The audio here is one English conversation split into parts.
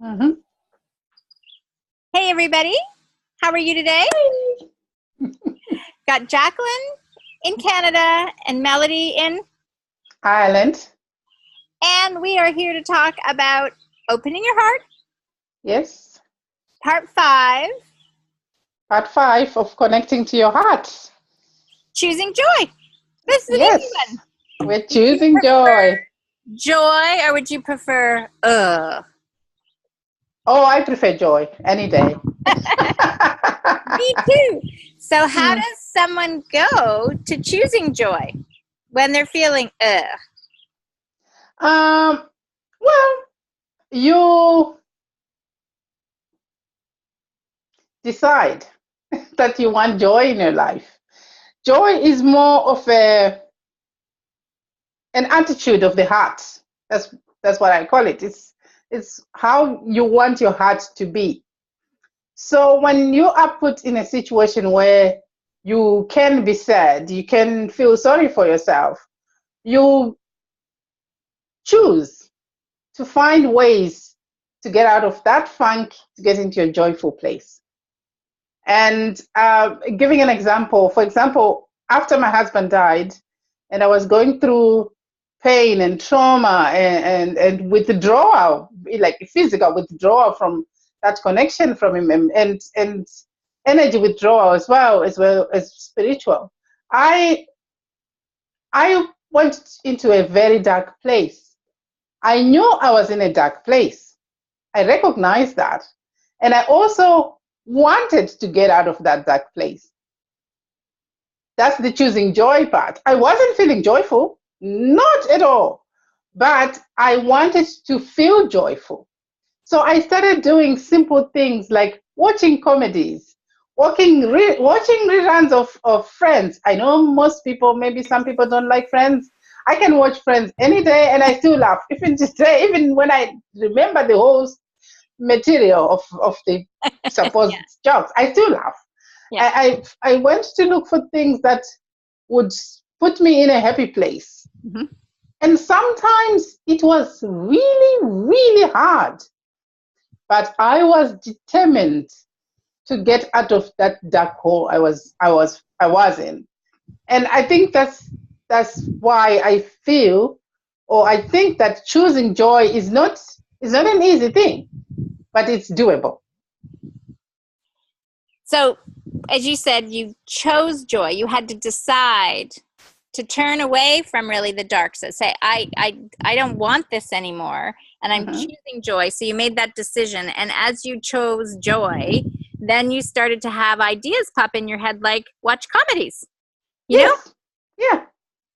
Mhm. Hey, everybody. How are you today? Got Jacqueline in Canada and Melody in, Ireland. and we are here to talk about opening your heart, Yes. part 5, Part 5 of connecting to your heart. choosing joy. This is an easy Yes. one. We're Would you choosing prefer joy. joy or would you prefer Oh, I prefer joy any day. Me too. So, how Hmm. does someone go to choosing joy when they're feeling Um, well, you decide that you want joy in your life. Joy is more of an attitude of the heart. That's what I call it. It's how you want your heart to be. So when you are put in a situation where you can be sad, you can feel sorry for yourself, you choose to find ways to get out of that funk, to get into a joyful place. And giving an example, for example, after my husband died, and I was going through pain and trauma and withdrawal, like physical withdrawal from that connection from him, and energy withdrawal as well as spiritual. I I went into a very dark place. I knew I was in a dark place. I recognized that. And I also wanted to get out of that dark place. That's the choosing joy part. I wasn't feeling joyful, not at all, but I wanted to feel joyful. So I started doing simple things like watching comedies, watching reruns of Friends. I know most people, maybe some people don't like Friends. I can watch Friends any day and I still laugh. Even today, even when I remember the whole material of the supposed yeah, jokes, I still laugh. yeah. I went to look for things that would put me in a happy place. Mm-hmm. And sometimes it was really, really hard, but I was determined to get out of that dark hole I was in. And I think that's why I feel, or I think that choosing joy is not an easy thing, but it's doable. So, as you said, you chose joy. You had to decide to turn away from really the dark. So say, I don't want this anymore, and I'm Hmm. choosing joy. So you made that decision, and as you chose joy, then you started to have ideas pop in your head, like watch comedies. You know, Yes. Yeah.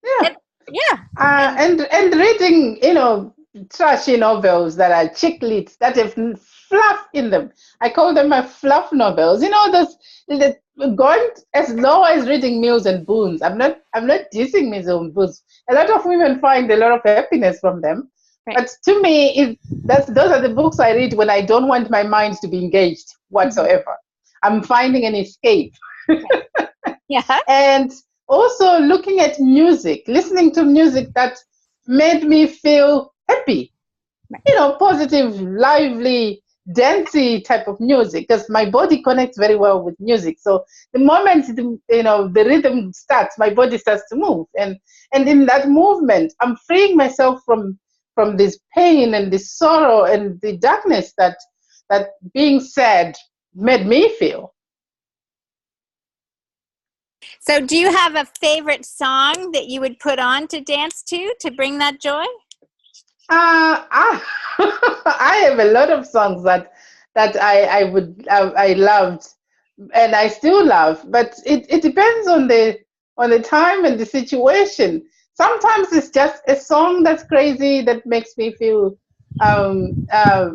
Yeah. and, yeah, uh, and and and reading, trashy novels that are chick lit that have fluff in them. I call them my fluff novels. Those going as low as reading Mills and Boons. I'm not dissing Mills and Boons. A lot of women find a lot of happiness from them, right. but to me, those are the books I read when I don't want my mind to be engaged Mm-hmm. whatsoever. I'm finding an escape. Right. Yeah. And also looking at music, listening to music that made me feel happy, Right. positive, lively, dancey type of music, because my body connects very well with music. So the moment the rhythm starts, my body starts to move, and in that movement, I'm freeing myself from this pain and this sorrow and the darkness that being sad made me feel. So, do you have a favorite song that you would put on to dance to bring that joy? I, I have a lot of songs that I loved and I still love, but it depends on the time and the situation. Sometimes it's just a song that's crazy that makes me feel um, uh,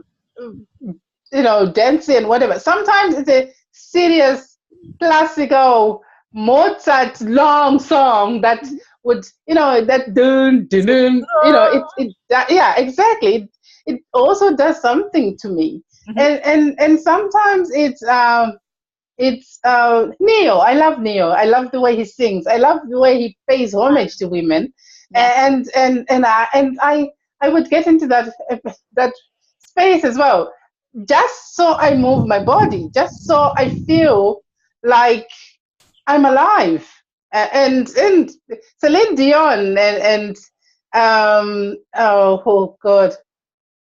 dancing and whatever. Sometimes it's a serious classical Mozart long song that would, that dun dun dun, yeah, exactly. It also does something to me, Mm-hmm. and sometimes it's Neo. I love Neo. I love the way he sings. I love the way he pays homage to women, Yes. and I would get into that space as well. just so I move my body, just so I feel like I'm alive. And Celine Dion oh God,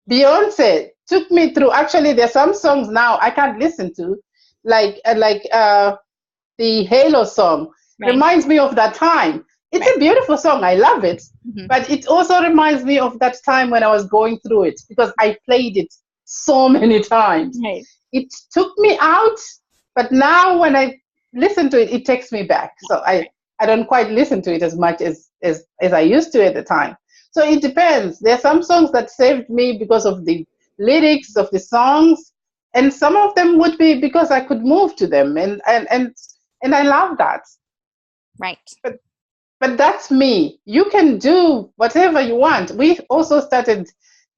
Beyonce took me through. Actually, there's some songs now I can't listen to, like the Halo song. Right. Reminds me of that time. It's Right. a beautiful song. I love it. Mhm. But it also reminds me of that time when I was going through it because I played it so many times. Right. It took me out, but now when I listen to it, it takes me back. So I don't quite listen to it as much as I used to at the time. So it depends. There are some songs that saved me because of the lyrics of the songs, and some of them would be because I could move to them, and I love that. Right. But that's me. You can do whatever you want. We also started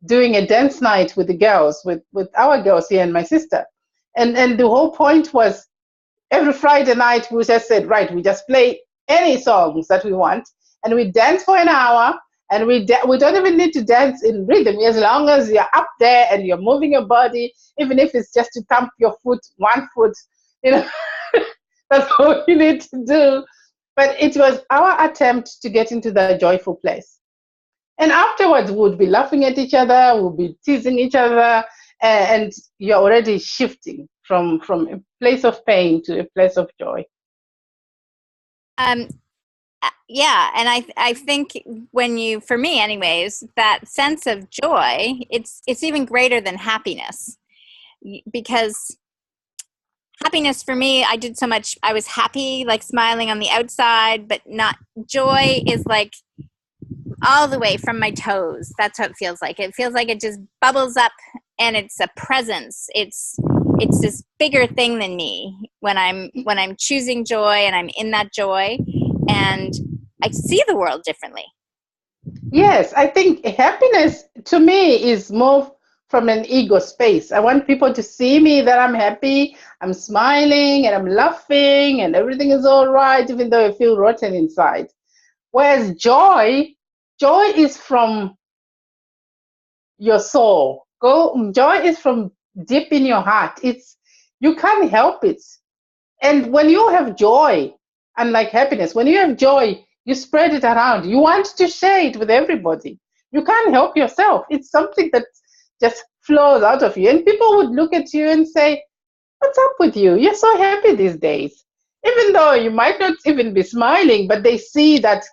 doing a dance night with the girls, with our girls here and my sister. And the whole point was every Friday night we just said, right, we just play any songs that we want and we dance for an hour, and we don't even need to dance in rhythm as long as you're up there and you're moving your body, even if it's just to thump your foot, one foot, you know, that's all you need to do. But it was our attempt to get into the joyful place. And afterwards, we would be laughing at each other, we'll be teasing each other, and you're already shifting from a place of pain to a place of joy. Yeah, and I think when you, for me anyways, that sense of joy, it's even greater than happiness, because happiness for me, I did so much, I was happy, like smiling on the outside, but not, joy is like all the way from my toes. That's what it feels like. It feels like it just bubbles up, and it's a presence. It's this bigger thing than me when I'm choosing joy and I'm in that joy, and I see the world differently. Yes, I think happiness to me is more from an ego space. I want people to see me that I'm happy, I'm smiling, and I'm laughing, and everything is all right, even though I feel rotten inside. Whereas joy is from your soul. Joy is from deep in your heart. It's you can't help it. And when you have joy, unlike happiness, when you have joy, you spread it around. You want to share it with everybody. You can't help yourself. It's something that just flows out of you. And people would look at you and say, "What's up with you? You're so happy these days." Even though you might not even be smiling, but they see that,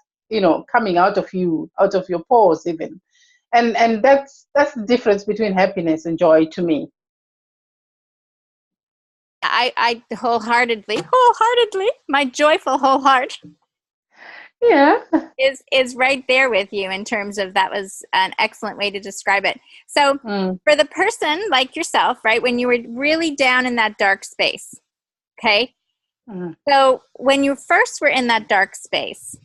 coming out of you, out of your pores even. And that's the difference between happiness and joy to me. I wholeheartedly, my joyful whole heart Yeah. is right there with you in terms of, that was an excellent way to describe it. So for the person like yourself, right, when you were really down in that dark space, okay? So when you first were in that dark space,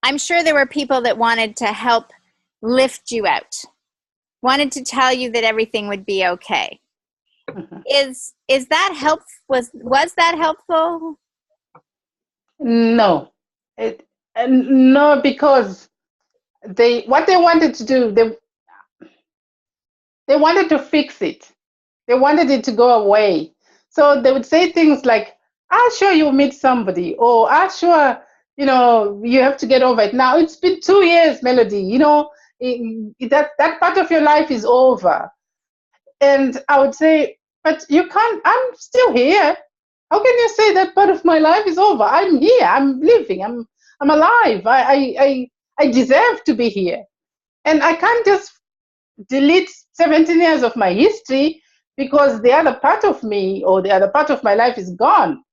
I'm sure there were people that wanted to help lift you out, wanted to tell you that everything would be okay. Is that help? Was that helpful? No, no, because what they wanted to do, they wanted to fix it. They wanted it to go away. So they would say things like, "I'm sure you'll meet somebody," or "I'm sure you have to get over it now. It's been 2 years, Melody. That part of your life is over." And I would say, "But you can't. I'm still here. How can you say that part of my life is over? I'm here. I'm living. I'm alive. I deserve to be here, and I can't just delete 17 years of my history because the other part of me or the other part of my life is gone.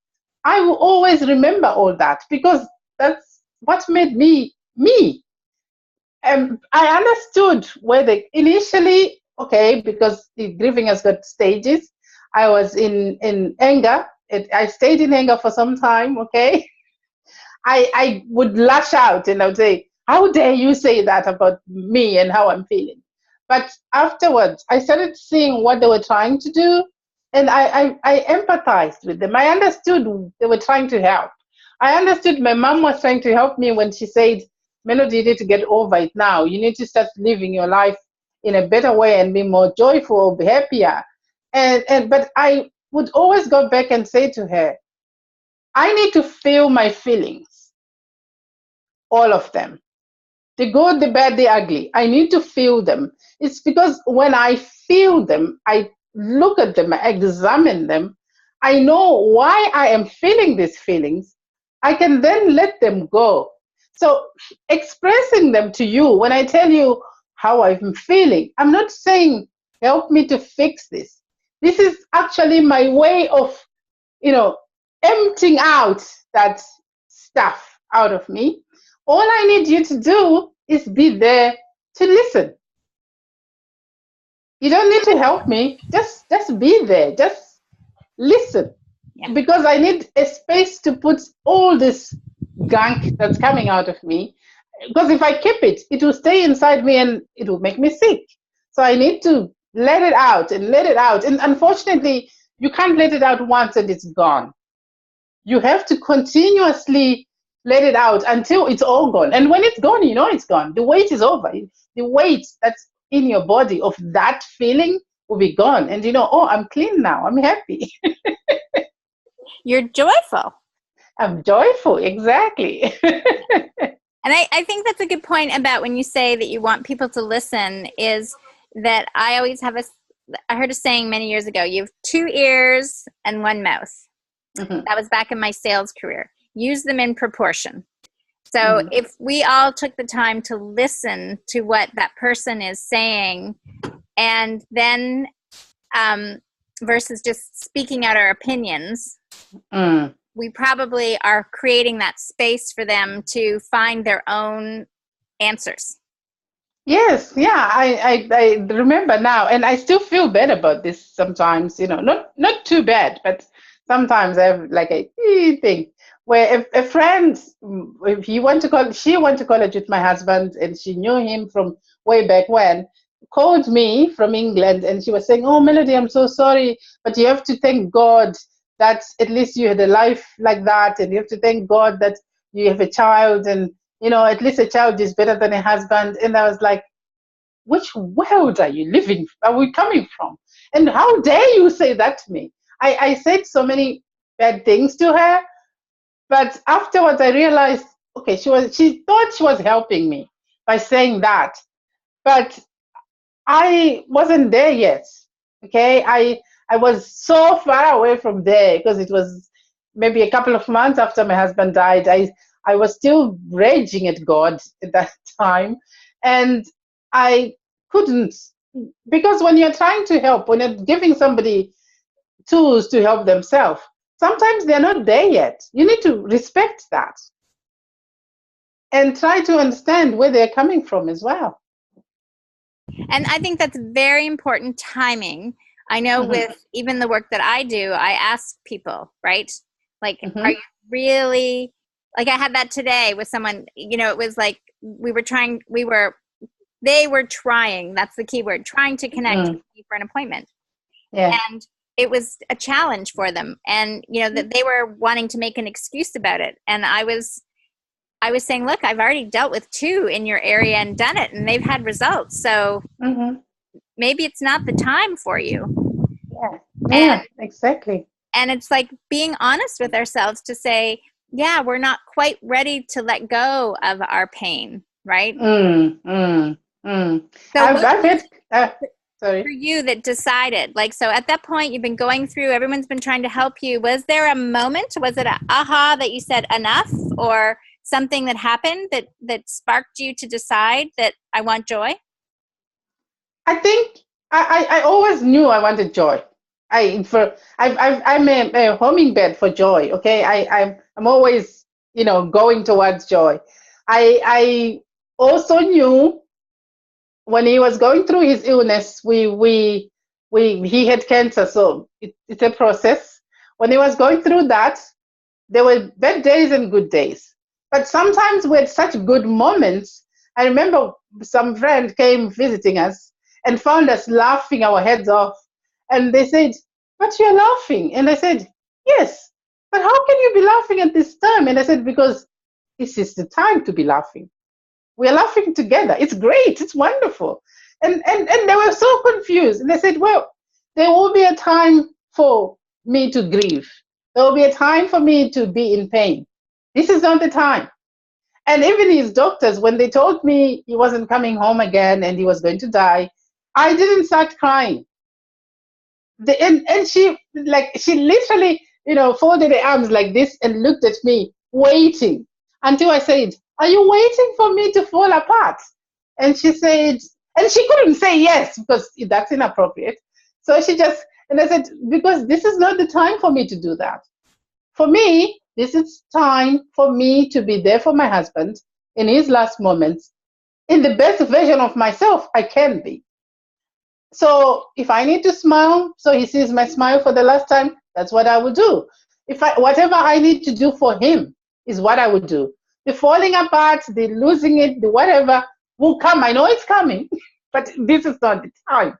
I will always remember all that because that's what made me me." I understood where they initially, okay, because the grieving has got stages. I was in anger. I stayed in anger for some time, okay? I would lash out and I would say, "How dare you say that about me and how I'm feeling?" But afterwards, I started seeing what they were trying to do, and I empathized with them. I understood they were trying to help. I understood my mom was trying to help me when she said, "Melody, you need to get over it now. You need to start living your life in a better way and be more joyful, be happier. But I would always go back and say to her, I need to feel my feelings, all of them. The good, the bad, the ugly. I need to feel them. It's because when I feel them, I look at them, I examine them, I know why I am feeling these feelings. I can then let them go. So expressing them to you, when I tell you how I'm feeling, I'm not saying, help me to fix this. This is actually my way of, emptying out that stuff out of me. All I need you to do is be there to listen. You don't need to help me. Just be there. Just listen. Yeah. Because I need a space to put all this gunk that's coming out of me. Because if I keep it, it will stay inside me and it will make me sick. So I need to let it out and let it out. And unfortunately, you can't let it out once and it's gone. You have to continuously let it out until it's all gone. And when it's gone, you know it's gone. The weight is over. The weight that's in your body of that feeling will be gone. And oh, I'm clean now. I'm happy. You're joyful. I'm joyful, exactly. And I think that's a good point about when you say that you want people to listen, is that I always have I heard a saying many years ago, you have 2 ears and 1 mouth. Mm-hmm. That was back in my sales career. Use them in proportion. So if we all took the time to listen to what that person is saying, and then versus just speaking out our opinions, we probably are creating that space for them to find their own answers. Yes, yeah, I remember now, and I still feel bad about this sometimes, not too bad, but sometimes I have like a thing where a friend, if she went to college with my husband, and she knew him from way back when, called me from England, and she was saying, "Oh, Melody, I'm so sorry, but you have to thank God that at least you had a life like that, and you have to thank God that you have a child, and at least a child is better than a husband." And I was like, which world are we coming from? And how dare you say that to me? I said so many bad things to her, but afterwards I realized, okay, she thought she was helping me by saying that, but I wasn't there yet. Okay, I was so far away from there because it was maybe a couple of months after my husband died. I was still raging at God at that time, and I couldn't, because when you're trying to help, when you're giving somebody tools to help themselves, sometimes they're not there yet. You need to respect that and try to understand where they're coming from as well. And I think that's very important timing. I know with even the work that I do, I ask people, right? Like, are you really, like I had that today with someone, it was like they were trying, that's the key word, trying to connect with me for an appointment. Yeah. And it was a challenge for them. And, that they were wanting to make an excuse about it. And I was saying, look, I've already dealt with 2 in your area and done it, and they've had results. So maybe it's not the time for you. Yeah, exactly. And it's like being honest with ourselves to say, yeah, we're not quite ready to let go of our pain, right? So I've had, sorry. For you that decided, so at that point you've been going through, everyone's been trying to help you. Was there a moment, was it an aha that you said enough, or something that happened that sparked you to decide that I want joy? I think I always knew I wanted joy. I'm a hummingbird for joy. Okay, I'm always going towards joy. I also knew when he was going through his illness, he had cancer, so it's a process. When he was going through that, there were bad days and good days. But sometimes we had such good moments. I remember some friend came visiting us and found us laughing our heads off. And they said, "But you're laughing." And I said, "Yes, but how can you be laughing at this time?" And I said, "Because this is the time to be laughing. We're laughing together. It's great. It's wonderful." And they were so confused. And they said, well, there will be a time for me to grieve. There will be a time for me to be in pain. This is not the time. And even his doctors, when they told me he wasn't coming home again and he was going to die, I didn't start crying. And she literally, folded her arms like this and looked at me, waiting until I said, are you waiting for me to fall apart? And she said, and she couldn't say yes because that's inappropriate. So and I said, because this is not the time for me to do that. For me, this is time for me to be there for my husband in his last moments, in the best version of myself I can be. So if I need to smile, so he sees my smile for the last time, that's what I would do. Whatever I need to do for him is what I would do. The falling apart, the losing it, the whatever will come. I know it's coming, but this is not the time.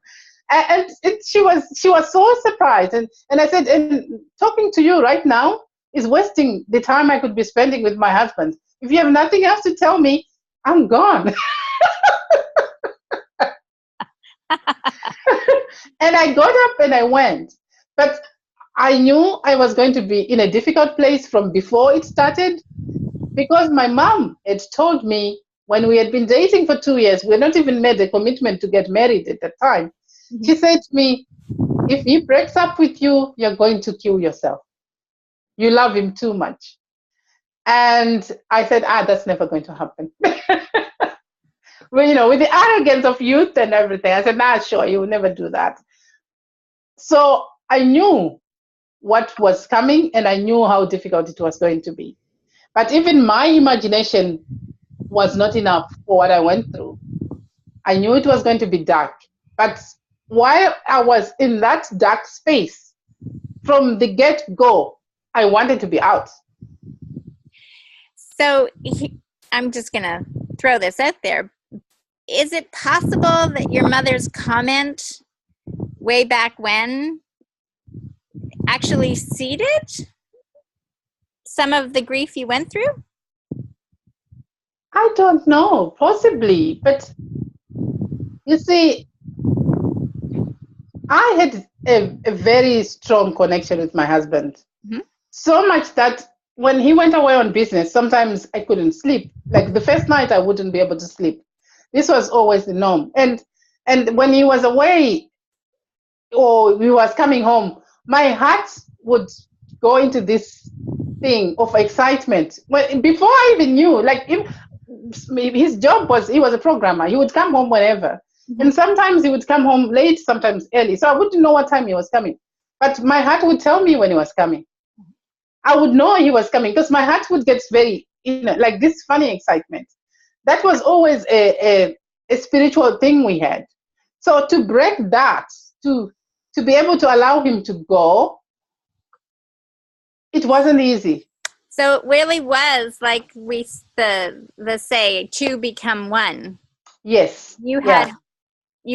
And she was so surprised. And I said, and talking to you right now is wasting the time I could be spending with my husband. If you have nothing else to tell me, I'm gone. And I got up and I went. But I knew I was going to be in a difficult place from before it started, because my mom had told me when we had been dating for 2 years, we had not even made a commitment to get married at that time. Mm-hmm. She said to me, if he breaks up with you, you're going to kill yourself. You love him too much. And I said, that's never going to happen. Well, with the arrogance of youth and everything, I said, sure, you will never do that. So I knew what was coming and I knew how difficult it was going to be. But even my imagination was not enough for what I went through. I knew it was going to be dark. But while I was in that dark space, from the get-go, I wanted to be out. So I'm just going to throw this out there. Is it possible that your mother's comment way back when actually seeded some of the grief you went through? I don't know, possibly. But you see, I had a very strong connection with my husband. Mm-hmm. So much that when he went away on business, sometimes I couldn't sleep. Like the first night, I wouldn't be able to sleep. This was always the norm. And when he was away or he was coming home, my heart would go into this thing of excitement. Before I even knew, like his job was, he was a programmer. He would come home whenever. Mm-hmm. And sometimes he would come home late, sometimes early. So I wouldn't know what time he was coming. But my heart would tell me when he was coming. I would know he was coming because my heart would get very, like this funny excitement. That was always a spiritual thing we had. So to break that, to be able to allow him to go, it wasn't easy. So it really was like the say, two become one. Yes. You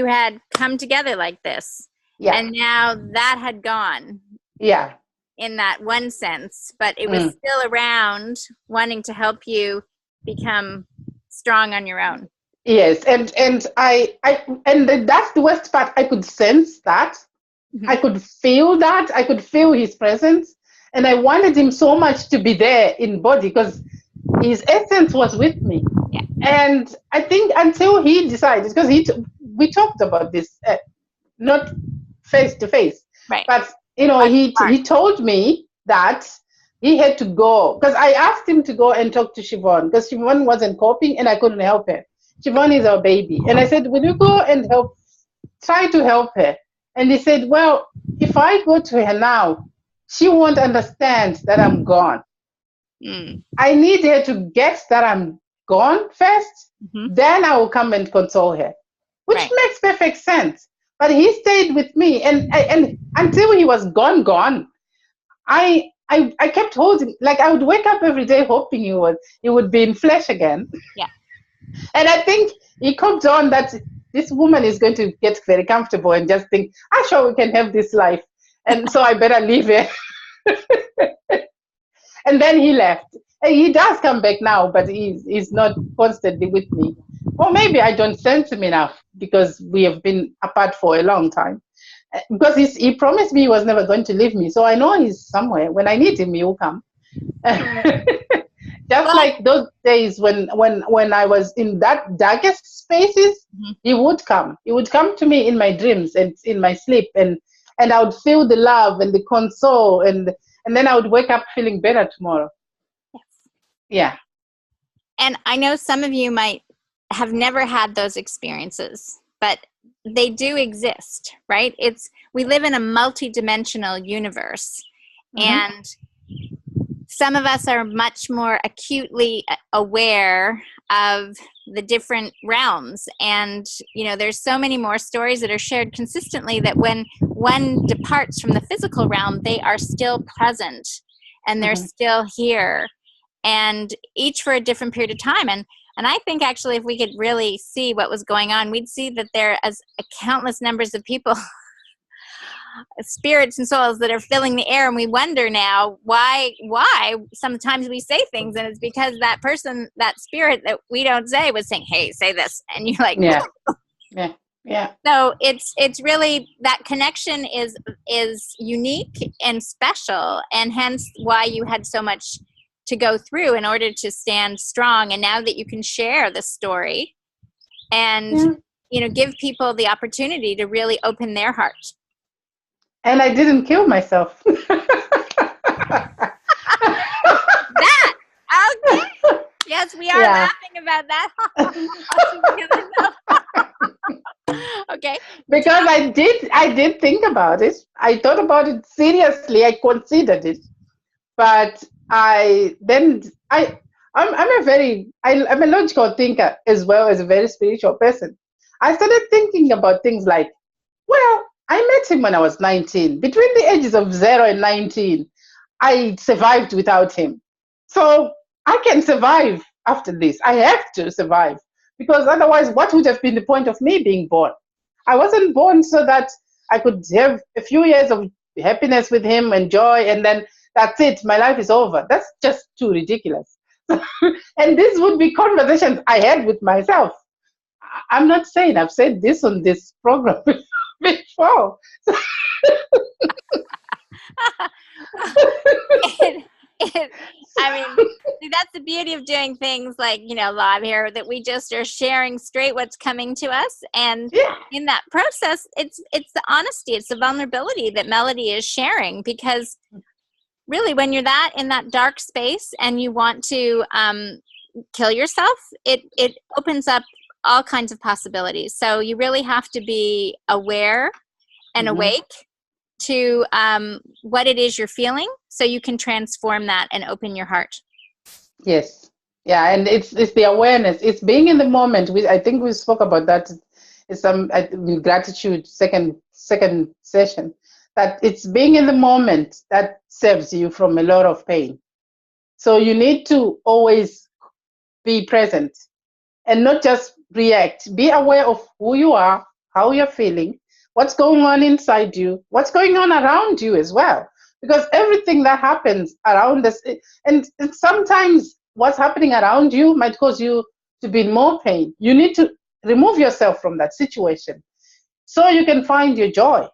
had come together like this. Yeah. And now that had gone. Yeah. In that one sense, but it was still around wanting to help you become strong on your own. Yes, and that's the worst part. I could sense that. Mm-hmm. I could feel that. I could feel his presence, and I wanted him so much to be there in body because his essence was with me. Yeah. And I think until he decided, because we talked about this, not face to face, right? But he told me that he had to go because I asked him to go and talk to Siobhan because Siobhan wasn't coping and I couldn't help her. Siobhan is our baby. And I said, will you go and try to help her? And he said, well, if I go to her now, she won't understand that I'm gone. I need her to get that I'm gone first, then I will come and console her, which makes perfect sense. But he stayed with me, and until he was gone, I kept holding. Like I would wake up every day hoping he would be in flesh again. Yeah. And I think he caught on that this woman is going to get very comfortable and just think, sure, we can have this life, and so I better leave her. And then he left. And he does come back now, but he's not constantly with me. Or maybe I don't sense him enough because we have been apart for a long time. Because he promised me he was never going to leave me. So I know he's somewhere. When I need him, he will come. Just Well, like those days when I was in that darkest spaces, he would come. He would come to me in my dreams and in my sleep, and I would feel the love and the console, and then I would wake up feeling better tomorrow. yes. Yeah. And I know some of you might have never had those experiences, but they do exist, right? We live in a multidimensional universe, and some of us are much more acutely aware of the different realms. And, there's so many more stories that are shared consistently that when one departs from the physical realm, they are still present and they're still here, and each for a different period of time. And I think actually if we could really see what was going on, we'd see that there are countless numbers of people, spirits and souls that are filling the air, and we wonder now why sometimes we say things, and it's because that person, that spirit that we don't say, was saying, hey, say this, and you're like, yeah. So it's really, that connection is unique and special, and hence why you had so much to go through in order to stand strong. And now that you can share the story and give people the opportunity to really open their heart. And I didn't kill myself. That, okay. Yes, we are laughing about that. Okay. Because I did think about it. I thought about it seriously. I considered it. But I'm a logical thinker as well as a very spiritual person. I started thinking about things like, well, I met him when I was 19. Between the ages of 0 and 19, I survived without him. So I can survive after this. I have to survive, because otherwise, what would have been the point of me being born? I wasn't born so that I could have a few years of happiness with him and joy, and then that's it. My life is over. That's just too ridiculous. And these would be conversations I had with myself. I'm not saying I've said this on this program before. See, that's the beauty of doing things like, live here, that we just are sharing straight what's coming to us. And in that process, it's the honesty, it's the vulnerability that Melody is sharing, because really when you're in that dark space and you want to kill yourself, it opens up all kinds of possibilities. So you really have to be aware and awake to what it is you're feeling, so you can transform that and open your heart. Yes. Yeah, and it's the awareness. It's being in the moment. I think we spoke about that. It's gratitude second session. That it's being in the moment that saves you from a lot of pain. So you need to always be present and not just react. Be aware of who you are, how you're feeling, what's going on inside you, what's going on around you as well. Because everything that happens around us, and sometimes what's happening around you might cause you to be in more pain. You need to remove yourself from that situation so you can find your joy.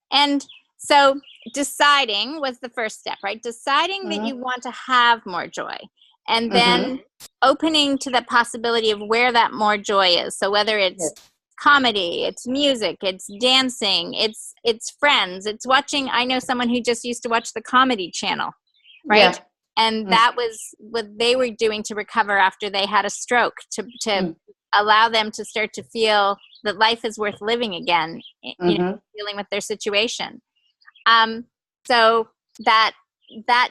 And so deciding was the first step, right? Deciding that you want to have more joy, and then opening to the possibility of where that more joy is. So whether it's comedy, it's music, it's dancing, it's friends, it's watching. I know someone who just used to watch the Comedy Channel, right? Yeah. And that was what they were doing to recover after they had a stroke, to allow them to start to feel that life is worth living again, dealing with their situation. So that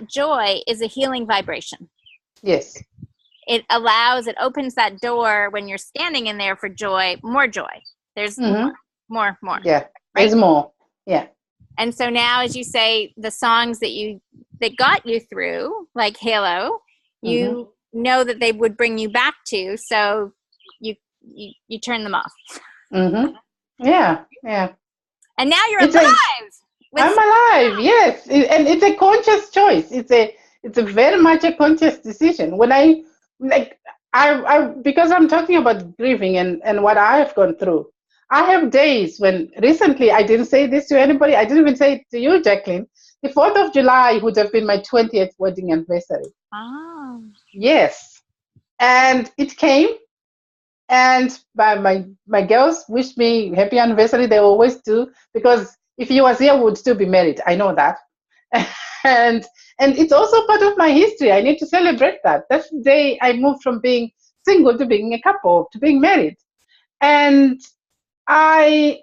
joy is a healing vibration. Yes. It opens that door when you're standing in there for joy, more joy. There's more. Yeah, right? There's more. Yeah. And so now, as you say, the songs that got you through, like Halo, you know that they would bring you back to, so you turn them off. Yeah. And now you're alive. I'm alive, yes. And it's a conscious choice. It's a very much a conscious decision. When I like because I'm talking about grieving and what I have gone through. I have days when recently I didn't say this to anybody. I didn't even say it to you, Jacqueline. The 4th of July would have been my 20th wedding anniversary. Oh. Yes. And it came, and my girls wished me happy anniversary. They always do, because if you was here, we would still be married. I know that. and and it's also part of my history. I need to celebrate that. That's the day I moved from being single to being a couple to being married. And I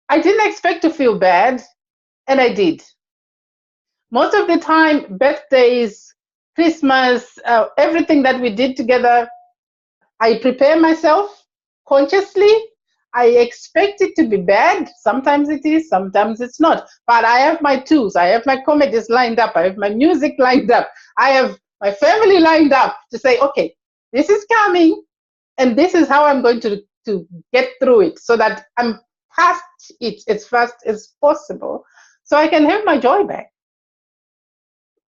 I didn't expect to feel bad, and I did. Most of the time, birthdays, Christmas, everything that we did together, I prepare myself consciously. I expect it to be bad. Sometimes it is, sometimes it's not. But I have my tools. I have my comedies lined up. I have my music lined up. I have my family lined up to say, okay, this is coming, and this is how I'm going to get through it, so that I'm past it as fast as possible, so I can have my joy back.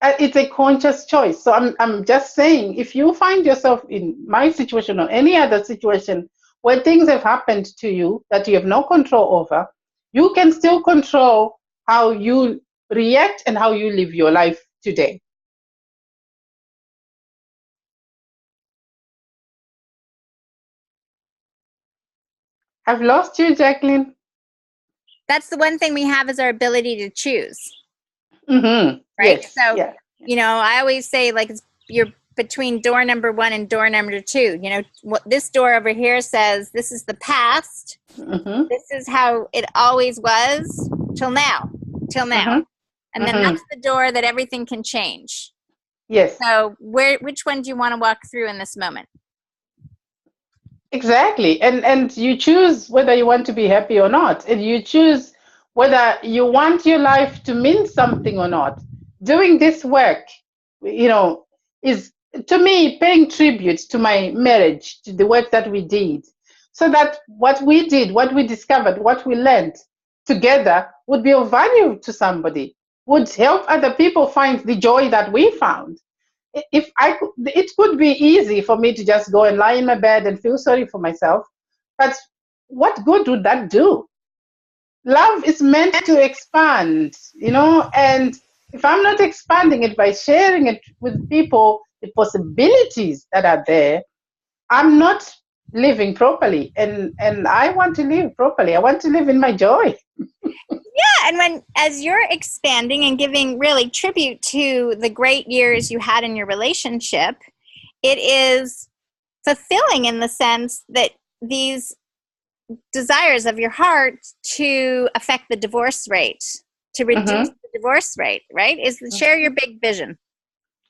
It's a conscious choice. So I'm just saying, if you find yourself in my situation or any other situation where things have happened to you that you have no control over, you can still control how you react and how you live your life today. I've lost you, Jacqueline. That's the one thing we have, is our ability to choose. Mm-hmm. Right. Yes. So, Yeah. I always say, like, you're between door number 1 and door number 2. What this door over here says, this is the past. Mm-hmm. This is how it always was till now. Mm-hmm. And then Mm-hmm. that's the door that everything can change. Yes. So which one do you want to walk through in this moment? Exactly. And you choose whether you want to be happy or not. And you choose whether you want your life to mean something or not. Doing this work, is, to me, paying tribute to my marriage, to the work that we did, so that what we did, what we discovered, what we learned together would be of value to somebody, would help other people find the joy that we found. If I could, it could be easy for me to just go and lie in my bed and feel sorry for myself, but what good would that do? Love is meant to expand, and if I'm not expanding it by sharing it with people, the possibilities that are there, I'm not living properly. And I want to live properly. I want to live in my joy. Yeah, and as you're expanding and giving really tribute to the great years you had in your relationship, it is fulfilling in the sense that these desires of your heart to affect the divorce rate, to reduce Mm-hmm. the divorce rate, right? Is to share your big vision.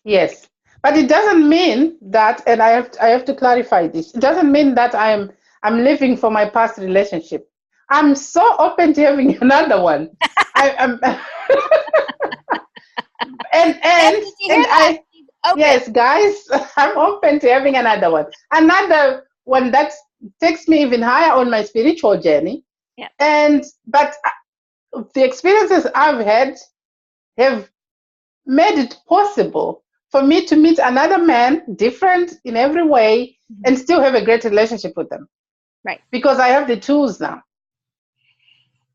Yes, but it doesn't mean that, and I have to clarify this. It doesn't mean that I'm living for my past relationship. I'm so open to having another one. I am, and Yes, and did you hear and that? I She's open. yes, guys, I'm open to having another one that takes me even higher on my spiritual journey. Yeah. And but the experiences I've had have made it possible for me to meet another man, different in every way, and still have a great relationship with them. Right. Because I have the tools now.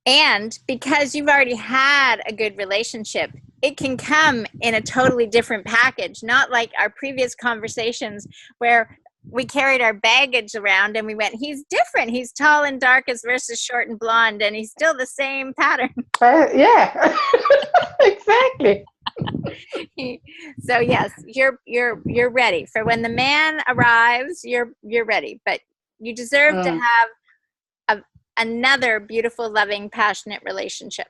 And because you've already had a good relationship, it can come in a totally different package, not like our previous conversations where we carried our baggage around and we went, he's different. He's tall and dark as versus short and blonde, and he's still the same pattern. Yeah, exactly. So yes, you're ready for when the man arrives. You're ready, but you deserve to have another beautiful, loving, passionate relationship.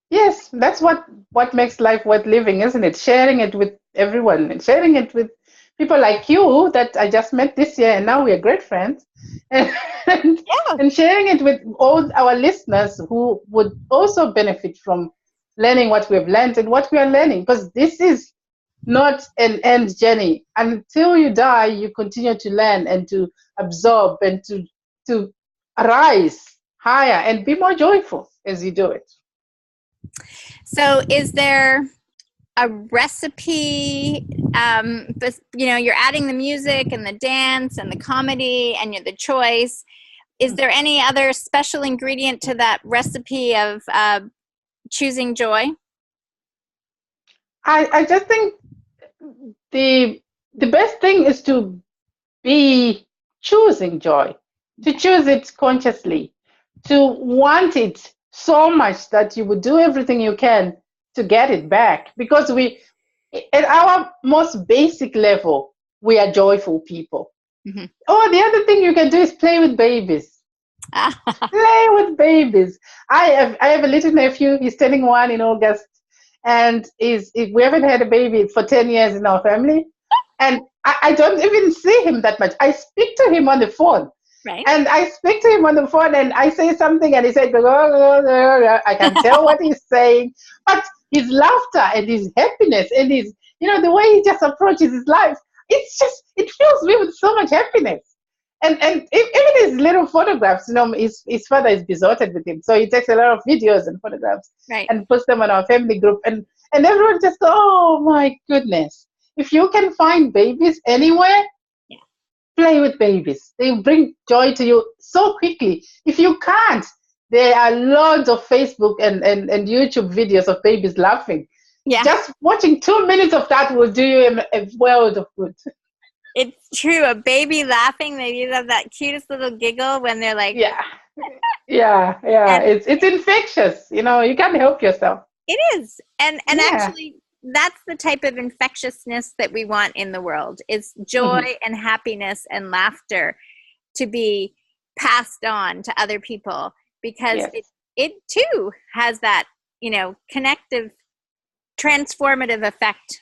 Yes, that's what makes life worth living, isn't it? Sharing it with everyone and sharing it with people like you that I just met this year, and now we're great friends. And, Yeah. and sharing it with all our listeners who would also benefit from learning what we've learned and what we are learning, because this is not an end journey. Until you die, you continue to learn and to absorb and to rise higher and be more joyful as you do it. So is there a recipe, but, you're adding the music and the dance and the comedy and you're the choice. Is there any other special ingredient to that recipe of choosing joy? I just think the best thing is to be choosing joy, to choose it consciously, to want it so much that you would do everything you can to get it back. Because at our most basic level, we are joyful people. Mm-hmm. Oh, the other thing you can do is play with babies. Play with babies. I have a little nephew. He's turning 1 in August, and we haven't had a baby for 10 years in our family, and I don't even see him that much. I speak to him on the phone. Right. And I speak to him on the phone and I say something and he says, I can tell what he's saying. But his laughter and his happiness and his, the way he just approaches his life, it fills me with so much happiness. And even his little photographs, his father is besotted with him. So he takes a lot of videos and photographs, right, and puts them on our family group. And everyone just goes, oh my goodness. If you can find babies anywhere, play with babies. They bring joy to you so quickly. If you can't, there are loads of Facebook and YouTube videos of babies laughing. Yeah. Just watching 2 minutes of that will do you a world of good. It's true. A baby laughing, they have that cutest little giggle when they're like... Yeah. It's infectious. You can't help yourself. It is. And actually... that's the type of infectiousness that we want in the world, is joy and happiness and laughter to be passed on to other people, because it too has that, connective, transformative effect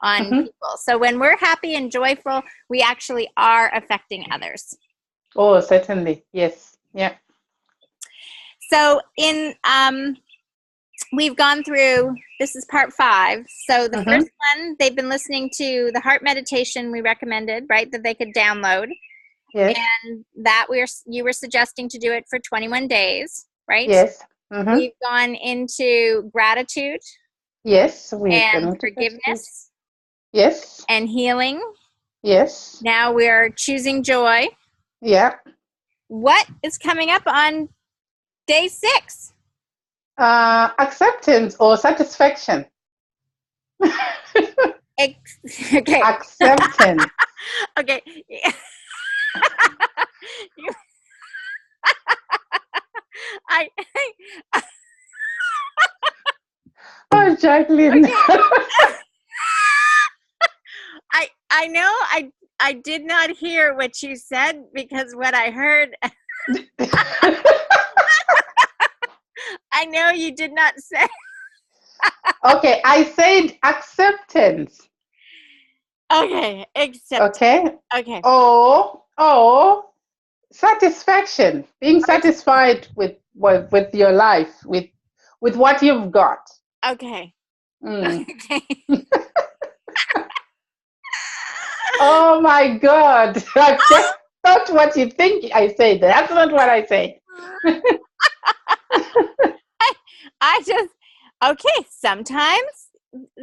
on people. So when we're happy and joyful, we actually are affecting others. Oh, certainly. Yes. Yeah. So we've gone through, this is part 5. So the first one, they've been listening to the heart meditation we recommended, right, that they could download. Yes. And that you were suggesting to do it for 21 days, right? Yes. We've gone into gratitude. Yes. And forgiveness. Yes. And healing. Yes. Now we're choosing joy. Yeah. What is coming up on day 6? Acceptance or satisfaction. Okay. Acceptance. Okay. Oh, Jacqueline. Okay. I know I did not hear what you said, because what I heard... I know you did not say. Okay, I said acceptance. Okay, acceptance. Okay. Oh, satisfaction. Being satisfied with your life, with what you've got. Okay. Okay. Oh my God! That's not what you think I said. That's not what I say. Sometimes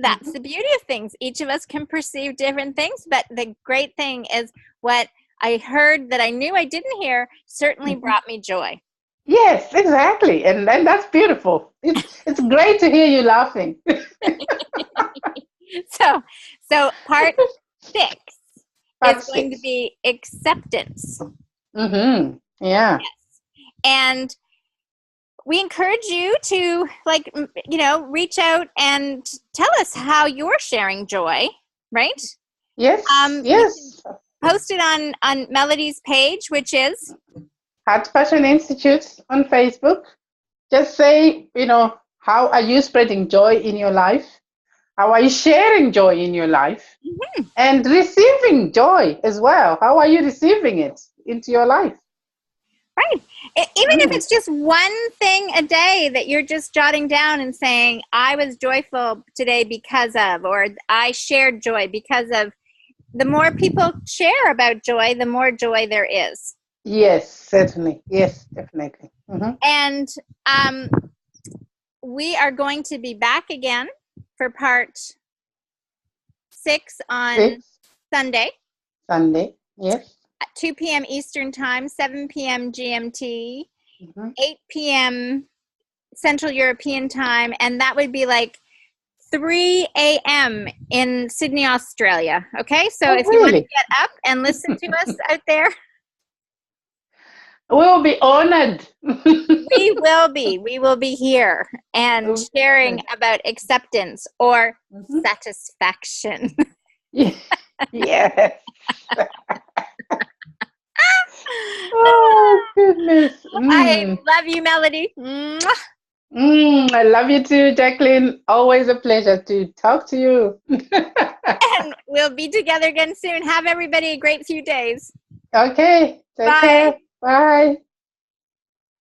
that's the beauty of things. Each of us can perceive different things, but the great thing is what I heard that I knew I didn't hear certainly brought me joy. Yes, exactly. And that's beautiful. It's great to hear you laughing. So part 6 is going to be acceptance. Yeah. Yes. And we encourage you to, reach out and tell us how you're sharing joy, right? Yes. Yes. Post it on Melody's page, which is Heart Passion Institute on Facebook. Just say, how are you spreading joy in your life? How are you sharing joy in your life? And receiving joy as well. How are you receiving it into your life? Right. Even if it's just one thing a day that you're just jotting down and saying, I was joyful today because of, or I shared joy because of. The more people share about joy, the more joy there is. Yes, certainly. Yes, definitely. And we are going to be back again for part 6 on 6 Sunday. Sunday. Yes. At 2 p.m. Eastern Time, 7 p.m. GMT, Mm-hmm. 8 p.m. Central European Time, and that would be like 3 a.m. in Sydney, Australia. Okay, so Oh, if you want to really? get up and listen to us out there, We'll be honored. we will be here and Okay. sharing about acceptance or Mhm. satisfaction. Yes. Oh, goodness. I love you, Melody. Mwah. I love you too, Jacqueline. Always a pleasure to talk to you. And we'll be together again soon. Have everybody a great few days. Okay, take Bye. care. Bye.